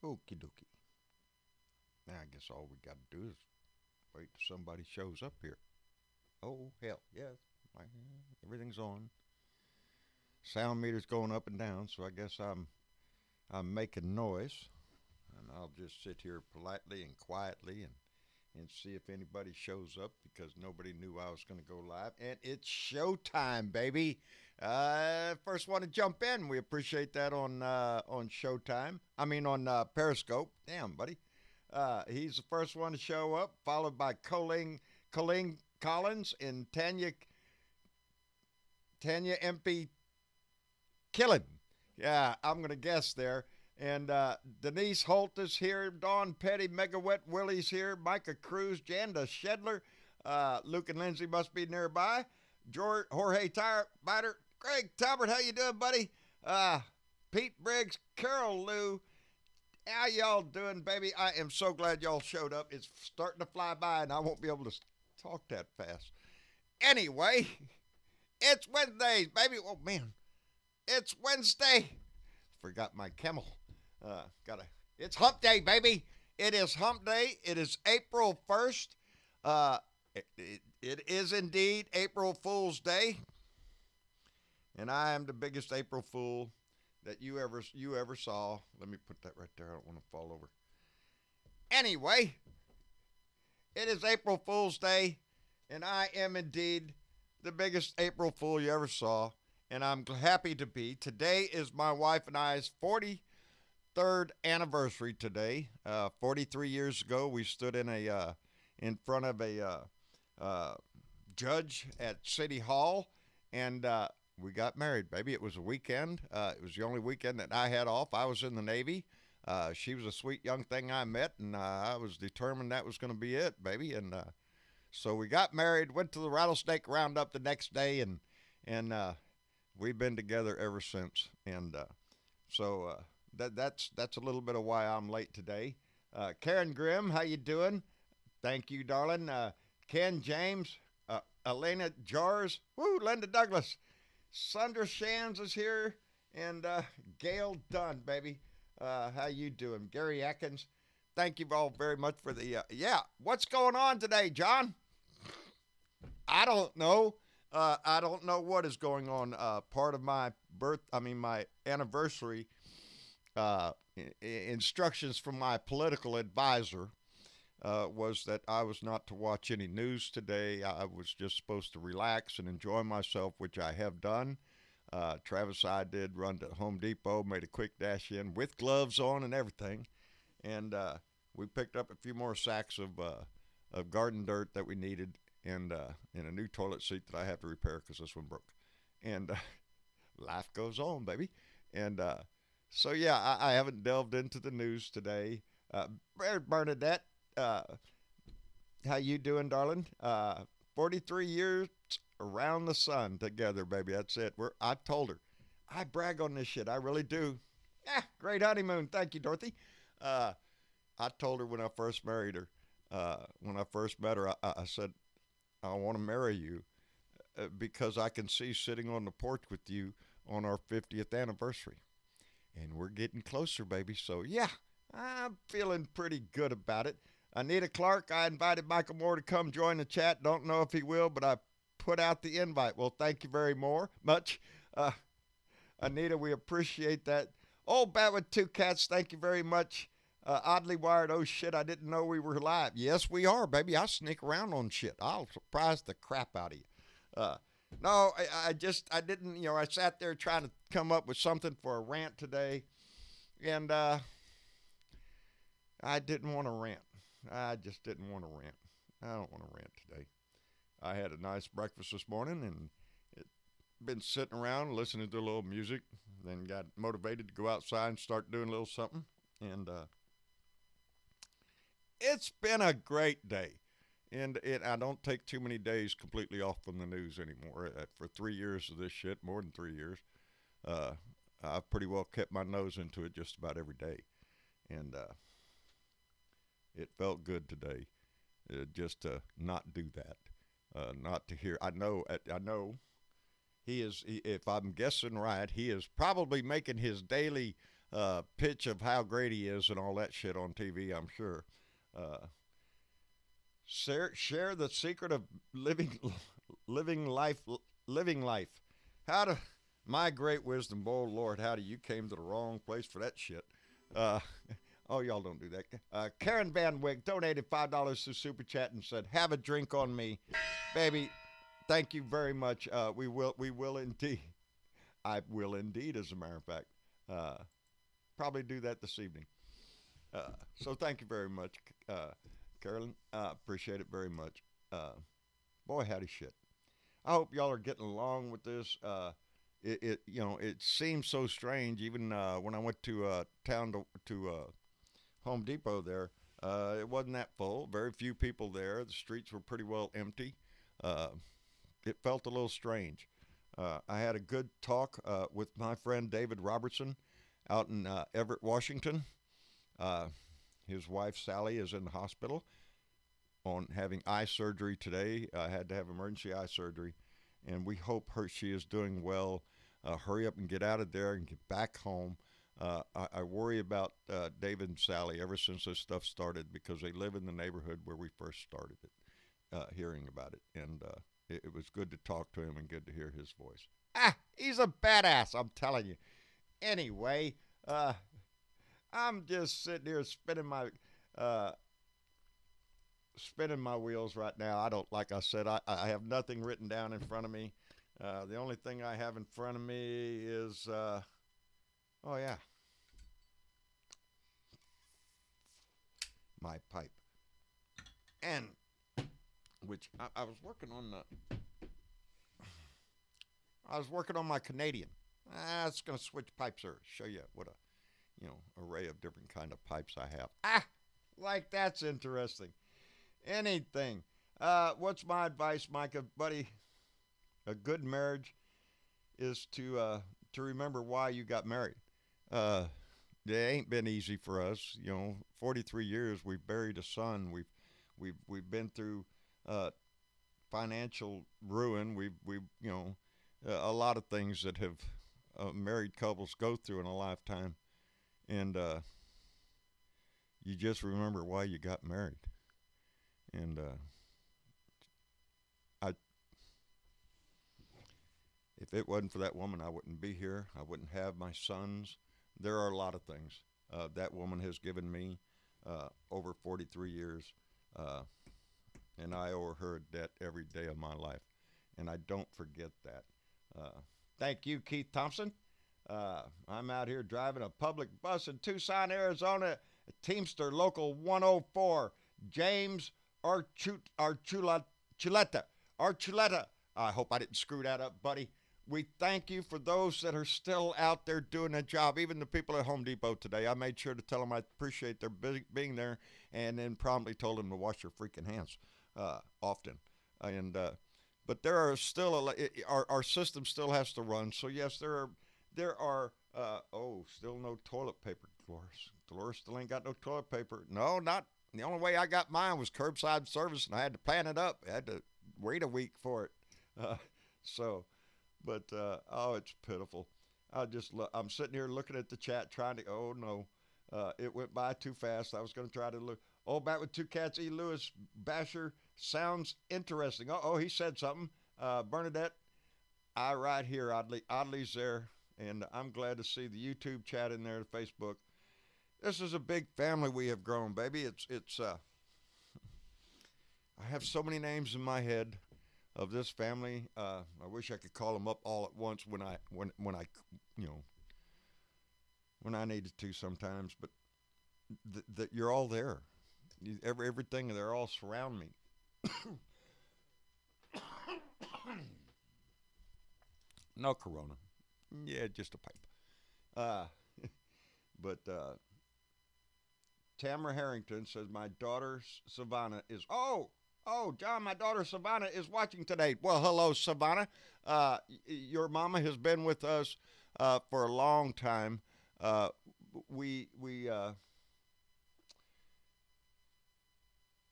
Okie dokie. Now I guess all we got to do is wait till somebody shows up here. Oh hell, yes, my, everything's on. Sound meter's going up and down, so I guess I'm making noise, and I'll just sit here politely and quietly and see if anybody shows up because nobody knew I was going to go live. And it's showtime, baby. First one to jump in. We appreciate that on Showtime. I mean on Periscope. Damn, buddy. He's the first one to show up, followed by Colleen Collins and Tanya MP Killen. Yeah, I'm going to guess there. And Denise Holt is here. Dawn Petty, Mega Wet Willie's here. Micah Cruz, Janda Shedler. Luke and Lindsay must be nearby. Jorge Biter. Greg Talbert, how you doing, buddy? Pete Briggs, Carol Lou. How y'all doing, baby? I am so glad y'all showed up. It's starting to fly by, and I won't be able to talk that fast. Anyway, it's Wednesdays, baby. Oh, man. It's Wednesday. Forgot my camel. Gotta. It's hump day, baby. It is hump day. It is April 1st. It is indeed April Fool's Day. And I am the biggest April Fool that you ever saw. Let me put that right there. I don't want to fall over. Anyway, it is April Fool's Day, and I am indeed the biggest April Fool you ever saw, and I'm happy to be. Today is my wife and I's 43rd anniversary today. 43 years ago, we stood in front of a judge at City Hall, and we got married, baby. It was a weekend. It was the only weekend that I had off. I was in the Navy. She was a sweet young thing I met, and I was determined that was going to be it, baby. And so we got married, went to the Rattlesnake Roundup the next day, and we've been together ever since. And so that's a little bit of why I'm late today. Karen Grimm, how you doing? Thank you, darling. Ken James, Elena Jars, woo, Linda Douglas, Sandra Shands is here, and Gail Dunn, baby. How you doing? Gary Atkins, thank you all very much for the, yeah, what's going on today, John? I don't know. I don't know what is going on. Part of my anniversary instructions from my political advisor was that I was not to watch any news today. I was just supposed to relax and enjoy myself, which I have done. Travis and I did run to Home Depot, made a quick dash in with gloves on and everything, and we picked up a few more sacks of garden dirt that we needed, and a new toilet seat that I have to repair because this one broke. And life goes on, baby. And so yeah, I haven't delved into the news today. Bernadette, how you doing, darling? 43 years around the sun together, baby. That's it. I told her. I brag on this shit. I really do. Yeah, great honeymoon. Thank you, Dorothy. I told her when I first married her, when I first met her, I said, I want to marry you because I can see sitting on the porch with you on our 50th anniversary. And we're getting closer, baby. So, yeah, I'm feeling pretty good about it. Anita Clark, I invited Michael Moore to come join the chat. Don't know if he will, but I put out the invite. Well, thank you very much. Anita, we appreciate that. Old Bat with Two Cats, thank you very much. Oddly Wired, oh shit, I didn't know we were live. Yes, we are, baby. I sneak around on shit. I'll surprise the crap out of you. No, I didn't, I sat there trying to come up with something for a rant today, and I didn't want to rant. I just didn't want to rant. I don't want to rant today. I had a nice breakfast this morning and been sitting around listening to a little music, then got motivated to go outside and start doing a little something. And it's been a great day. And I don't take too many days completely off from the news anymore. For 3 years of this shit, more than 3 years, I've pretty well kept my nose into it just about every day. And it felt good today just to not do that. Not to hear. I know he is, if I'm guessing right, he is probably making his daily pitch of how great he is and all that shit on TV, I'm sure. Uh, share the secret of living life, living life. How to, my great wisdom, oh Lord, howdy, you came to the wrong place for that shit. Uh, oh, y'all don't do that. Karen Van Wyck donated $5 to Super Chat and said, "Have a drink on me, baby." Thank you very much. We will indeed. I will indeed, as a matter of fact. Uh, Probably do that this evening. So thank you very much, Carolyn. Appreciate it very much. Boy, howdy shit. I hope y'all are getting along with this. It seems so strange. Even when I went to town to Home Depot there, it wasn't that full. Very few people there. The streets were pretty well empty. Uh, it felt a little strange. I had a good talk with my friend David Robertson out in Everett, Washington. Uh, his wife Sally is in the hospital on having eye surgery today. Had to have emergency eye surgery, and we hope she is doing well. Hurry up and get out of there and get back home. I worry about David and Sally ever since this stuff started because they live in the neighborhood where we first started it, hearing about it, and it was good to talk to him and good to hear his voice. He's a badass, I'm telling you. Anyway, I'm just sitting here uh, spinning my wheels right now. I don't, like I said, I have nothing written down in front of me. The only thing I have in front of me is, oh yeah, my pipe. And which I was working on I was working on my Canadian. It's gonna switch pipes here. Show you what a array of different kind of pipes I have. Like that's interesting. Anything. What's my advice, Micah, buddy? A good marriage is to remember why you got married. Uh, it ain't been easy for us. 43 years. We've buried a son. We've been through uh, financial ruin. We've a lot of things that have married couples go through in a lifetime, and you just remember why you got married. And I, if it wasn't for that woman, I wouldn't be here. I wouldn't have my sons. There are a lot of things that woman has given me over 43 years, uh, and I owe her a debt every day of my life, and I don't forget that. Thank you, Keith Thompson. I'm out here driving a public bus in Tucson, Arizona. Teamster Local 104, James Archuleta. Archuleta. I hope I didn't screw that up, buddy. We thank you for those that are still out there doing a job, even the people at Home Depot today. I made sure to tell them I appreciate their being there, and then promptly told them to wash their freaking hands often. And but there are still our system still has to run. So yes, there are still no toilet paper, Dolores. Dolores still ain't got no toilet paper. No, not the only way I got mine was curbside service, and I had to plan it up. I had to wait a week for it. Uh, so, but oh, it's pitiful. I'm sitting here looking at the chat, trying to. Oh no, it went by too fast. I was going to try to look. Oh, back with two cats. E. Lewis Basher sounds interesting. Oh, he said something. Bernadette, I right here. Oddly's there, and I'm glad to see the YouTube chat in there, the Facebook. This is a big family we have grown, baby. It's. I have so many names in my head of this family. I wish I could call them up all at once when I you know when I needed to sometimes. But that you're all there. Everything they're all surround me. No corona. Yeah, just a pipe. Uh, but Tamara Harrington says my daughter Savannah is. Oh, John, my daughter Savannah is watching today. Well, hello, Savannah. Your mama has been with us for a long time. Uh, we we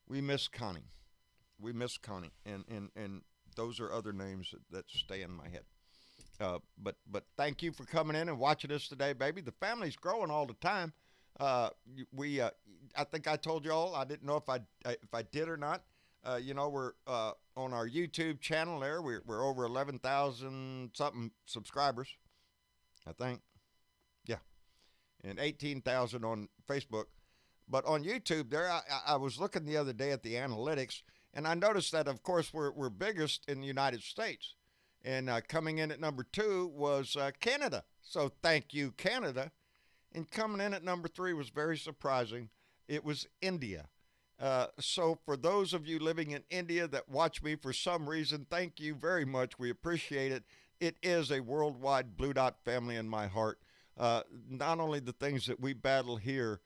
miss Connie. We miss Connie, and those are other names that stay in my head. But thank you for coming in and watching us today, baby. The family's growing all the time. We I think I told you all. I didn't know if I did or not. We're on our YouTube channel there. We're over 11,000 something subscribers, I think. Yeah, and 18,000 on Facebook. But on YouTube, there I was looking the other day at the analytics, and I noticed that, of course, we're biggest in the United States, and coming in at number two was Canada. So thank you, Canada. And coming in at number three was very surprising. It was India. So for those of you living in India that watch me for some reason, thank you very much. We appreciate it. It is a worldwide Blue Dot family in my heart. Not only the things that we battle here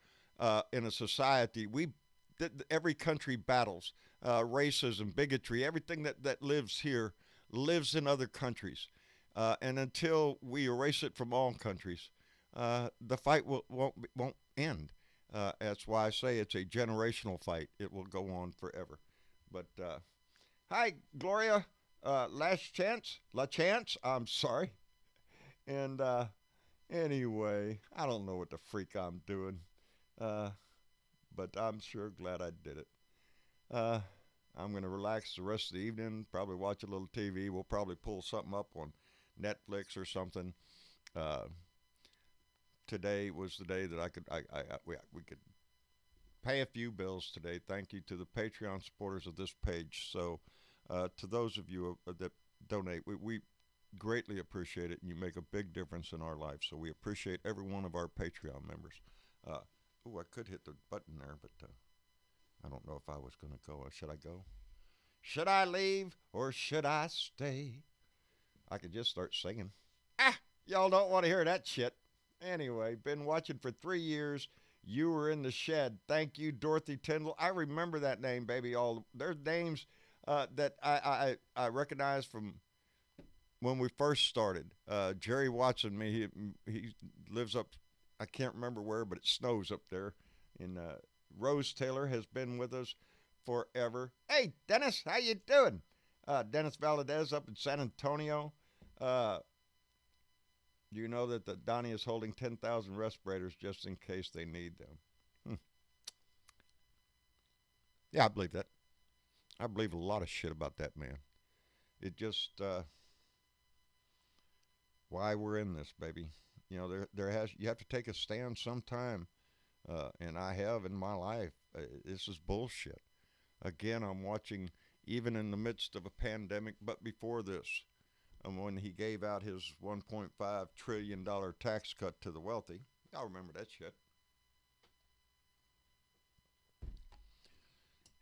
in a society, every country battles racism, bigotry, everything that lives here lives in other countries. And until we erase it from all countries, the fight won't end. That's why I say it's a generational fight. It will go on forever. But hi, Gloria, last chance, La Chance. I'm sorry. And anyway, I don't know what the freak I'm doing, uh, but I'm sure glad I did it. Uh, I'm going to relax the rest of the evening. Probably watch a little TV. We'll probably pull something up on Netflix or something. Uh, Today was the day that we could pay a few bills today. Thank you to the Patreon supporters of this page. So, to those of you that donate, we greatly appreciate it, and you make a big difference in our life. So we appreciate every one of our Patreon members. Uh, I could hit the button there, but I don't know if I was going to go. Should I go? Should I leave or should I stay? I could just start singing. Y'all don't want to hear that shit. Anyway, been watching for 3 years. You were in the shed. Thank you, Dorothy Tyndall. I remember that name, baby. All there's names that I recognize from when we first started. Jerry Watson, he lives up. I can't remember where, but it snows up there. And Rose Taylor has been with us forever. Hey, Dennis, how you doing? Dennis Valadez up in San Antonio. You know that the Donnie is holding 10,000 respirators just in case they need them. Yeah, I believe that. I believe a lot of shit about that man. It just why we're in this, baby. You know, you have to take a stand sometime, and I have in my life. This is bullshit. Again, I'm watching even in the midst of a pandemic, but before this. And when he gave out his $1.5 trillion tax cut to the wealthy. Y'all remember that shit.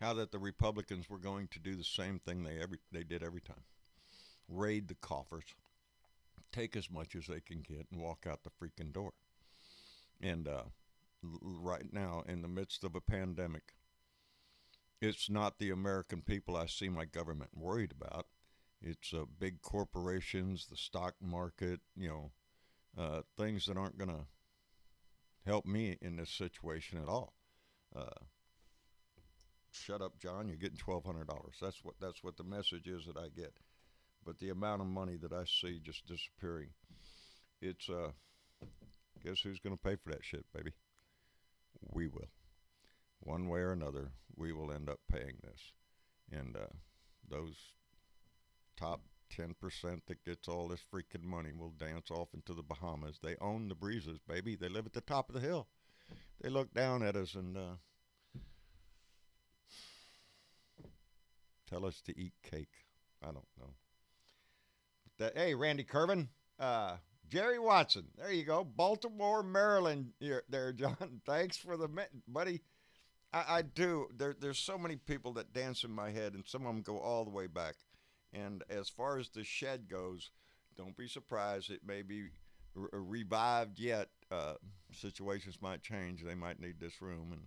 How that the Republicans were going to do the same thing they did every time. Raid the coffers, take as much as they can get, and walk out the freaking door. And right now, in the midst of a pandemic, it's not the American people I see my government worried about. It's big corporations, the stock market, things that aren't going to help me in this situation at all. Shut up, John. You're getting $1,200. That's what the message is that I get. But the amount of money that I see just disappearing, it's guess who's going to pay for that shit, baby? We will. One way or another, we will end up paying this, and those top 10% that gets all this freaking money will dance off into the Bahamas. They own the breezes, baby. They live at the top of the hill. They look down at us and tell us to eat cake. I don't know. Hey, Randy Kervin, Jerry Watson. There you go. Baltimore, Maryland. There, John. Thanks for the buddy. I do. There's so many people that dance in my head, and some of them go all the way back. And as far as the shed goes, don't be surprised. It may be revived yet. Situations might change. They might need this room, and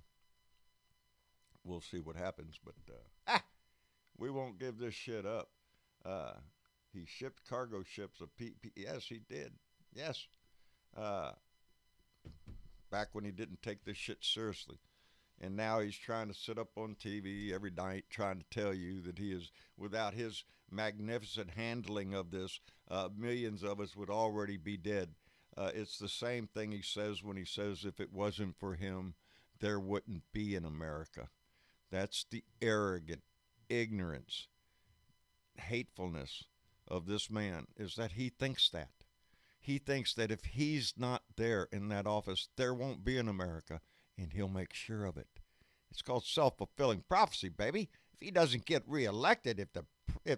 we'll see what happens. But we won't give this shit up. He shipped cargo ships of PP. Yes, he did. Yes. Back when he didn't take this shit seriously. And now he's trying to sit up on TV every night trying to tell you that he is, without his magnificent handling of this, millions of us would already be dead. It's the same thing he says when he says, if it wasn't for him, there wouldn't be an America. That's the arrogant ignorance, hatefulness of this man, is that he thinks that. He thinks that if he's not there in that office, there won't be an America, and he'll make sure of it. It's called self-fulfilling prophecy, baby. If he doesn't get reelected, if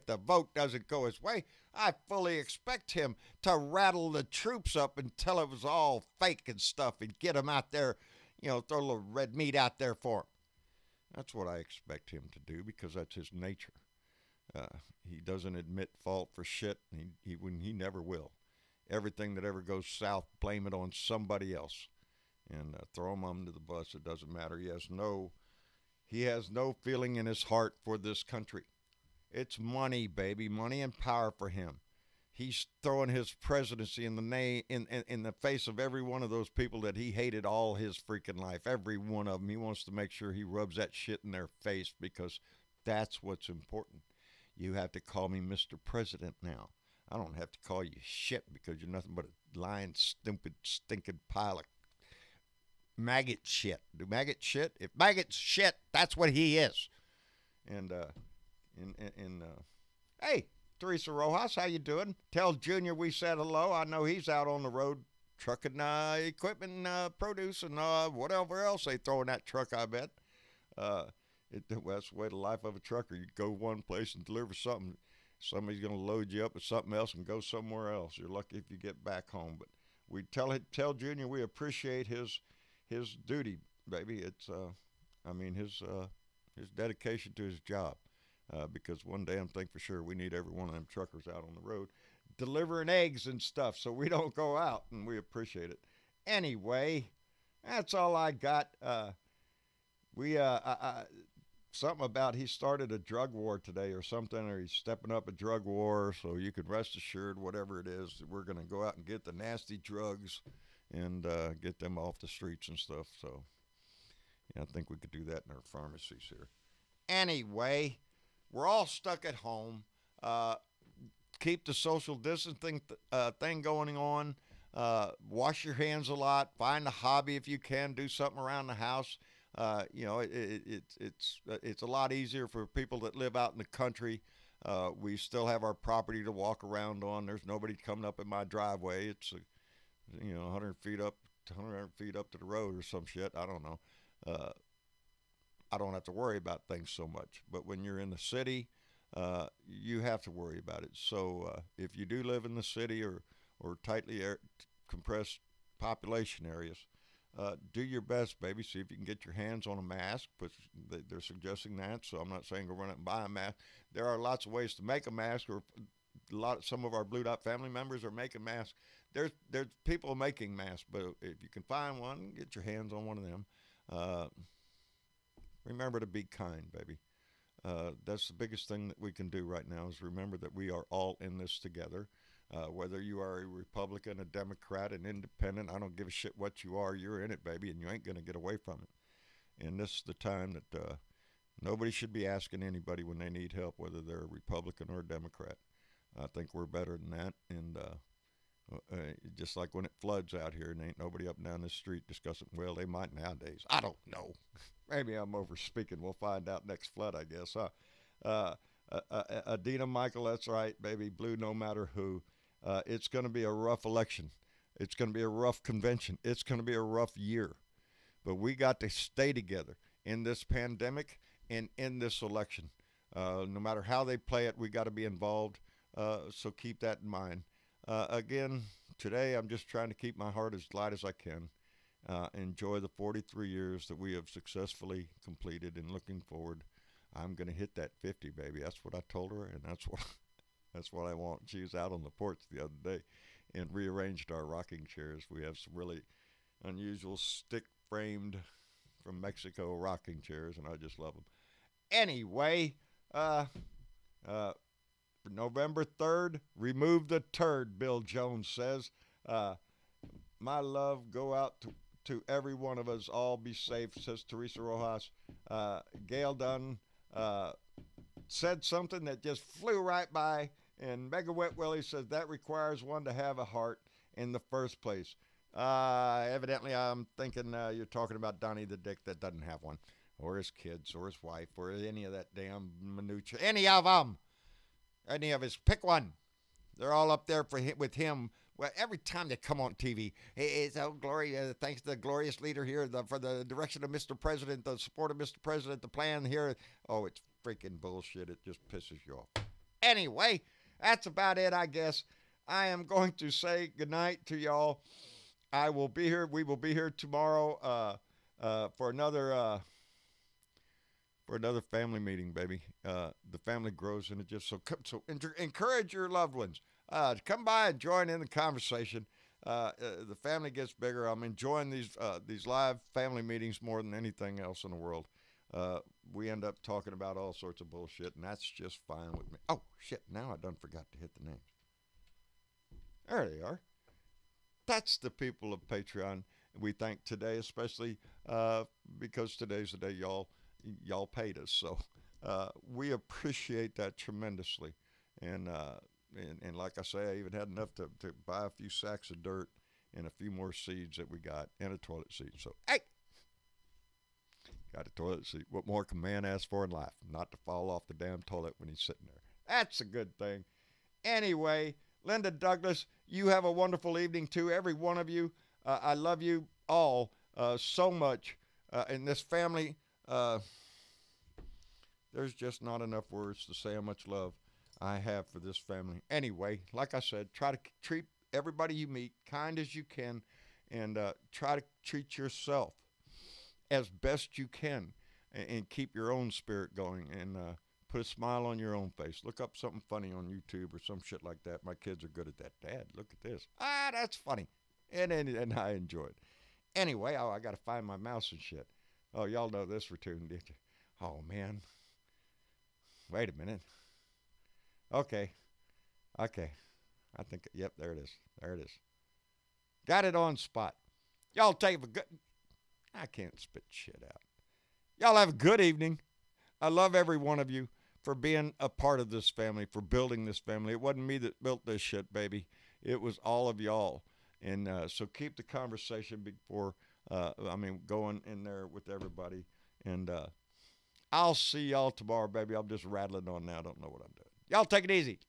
the vote doesn't go his way, I fully expect him to rattle the troops up and tell it was all fake and stuff and get them out there, throw a little red meat out there for him. That's what I expect him to do because that's his nature. He doesn't admit fault for shit. He never will. Everything that ever goes south, blame it on somebody else, and throw him under the bus. It doesn't matter. He has no feeling in his heart for this country. It's money, baby, money and power for him. He's throwing his presidency in the face of every one of those people that he hated all his freaking life. Every one of them. He wants to make sure he rubs that shit in their face because that's what's important. You have to call me Mr. President now. I don't have to call you shit because you're nothing but a lying, stupid, stinking pile of maggot shit. Do maggot shit? If maggot's shit, that's what he is. And hey, Teresa Rojas, how you doing? Tell Junior we said hello. I know he's out on the road trucking equipment and produce and whatever else they throw in that truck, I bet. That's the way the life of a trucker. You go one place and deliver something. Somebody's going to load you up with something else and go somewhere else. You're lucky if you get back home. But we tell Junior we appreciate his duty, baby. It's his dedication to his job. Because one day I'm thinking for sure we need every one of them truckers out on the road delivering eggs and stuff so we don't go out, and we appreciate it. Anyway, that's all I got. Something about he started a drug war today or something, or he's stepping up a drug war, so you can rest assured, whatever it is, we're going to go out and get the nasty drugs and get them off the streets and stuff. So, yeah, I think we could do that in our pharmacies here. Anyway, we're all stuck at home. Keep the social distancing thing going on. Wash your hands a lot. Find a hobby if you can. Do something around the house. It's a lot easier for people that live out in the country. We still have our property to walk around on. There's nobody coming up in my driveway. It's 100 feet up to the road or some shit. I don't know. I don't have to worry about things so much. But when you're in the city, you have to worry about it. So if you do live in the city or tightly compressed population areas, do your best, baby. See if you can get your hands on a mask. But they're suggesting that, so I'm not saying go run out and buy a mask. There are lots of ways to make a mask, or some of our Blue Dot family members are making masks. There's people making masks, but if you can find one, get your hands on one of them. Remember to be kind, baby. That's the biggest thing that we can do right now is remember that we are all in this together. Whether you are a Republican, a Democrat, an independent, I don't give a shit what you are. You're in it, baby, and you ain't going to get away from it. And this is the time that nobody should be asking anybody when they need help, whether they're a Republican or a Democrat. I think we're better than that. And just like when it floods out here and ain't nobody up and down the street discussing, well, they might nowadays. I don't know. Maybe I'm over speaking. We'll find out next flood, I guess. Adina Michael, that's right, baby. Blue no matter who. It's going to be a rough election. It's going to be a rough convention. It's going to be a rough year. But we got to stay together in this pandemic and in this election. No matter how they play it, we got to be involved. So keep that in mind. Again, today I'm just trying to keep my heart as light as I can. Enjoy the 43 years that we have successfully completed, and looking forward. I'm going to hit that 50, baby. That's what I told her, and that's what I want. She was out on the porch the other day and rearranged our rocking chairs. We have some really unusual stick-framed from Mexico rocking chairs, and I just love them. Anyway, November 3rd, remove the turd, Bill Jones says. My love go out to every one of us. All be safe, says Teresa Rojas. Gail Dunn, said something that just flew right by. And Mega Wet Willie says that requires one to have a heart in the first place. Evidently, I'm thinking you're talking about Donnie the Dick that doesn't have one, or his kids, or his wife, or any of that damn minutia. Any of them. Any of his. Pick one. They're all up there for him, with him. Well, every time they come on TV, it's oh glory! Thanks to the glorious leader here for the direction of Mr. President, the support of Mr. President, the plan here. Oh, it's freaking bullshit. It just pisses you off. Anyway, that's about it, I guess. I am going to say goodnight to y'all. I will be here. We will be here tomorrow for another family meeting, baby. The family grows, and it just so encourage your loved ones. Come by and join in the conversation. The family gets bigger. I'm enjoying these live family meetings more than anything else in the world. We end up talking about all sorts of bullshit, and that's just fine with me. Oh, shit, now I done forgot to hit the names. There they are. That's the people of Patreon we thank today, especially because today's the day y'all paid us. So we appreciate that tremendously. And like I say, I even had enough to buy a few sacks of dirt and a few more seeds that we got and a toilet seat. So, hey, got a toilet seat. What more can man ask for in life? Not to fall off the damn toilet when he's sitting there. That's a good thing. Anyway, Linda Douglas, you have a wonderful evening too, every one of you. I love you all so much. In this family, there's just not enough words to say how much love I have for this family. Anyway, like I said, try to treat everybody you meet kind as you can, and try to treat yourself as best you can, and keep your own spirit going, and put a smile on your own face. Look up something funny on YouTube or some shit like that. My kids are good at that. Dad, look at this. That's funny. And I enjoy it. Anyway, I got to find my mouse and shit. Oh, y'all know this routine, did you? Oh, man. Wait a minute. Okay. I think, yep, there it is. There it is. Got it on spot. Y'all take a good, I can't spit shit out. Y'all have a good evening. I love every one of you for being a part of this family, for building this family. It wasn't me that built this shit, baby. It was all of y'all. And so keep the conversation going in there with everybody. And I'll see y'all tomorrow, baby. I'm just rattling on now. I don't know what I'm doing. Y'all take it easy.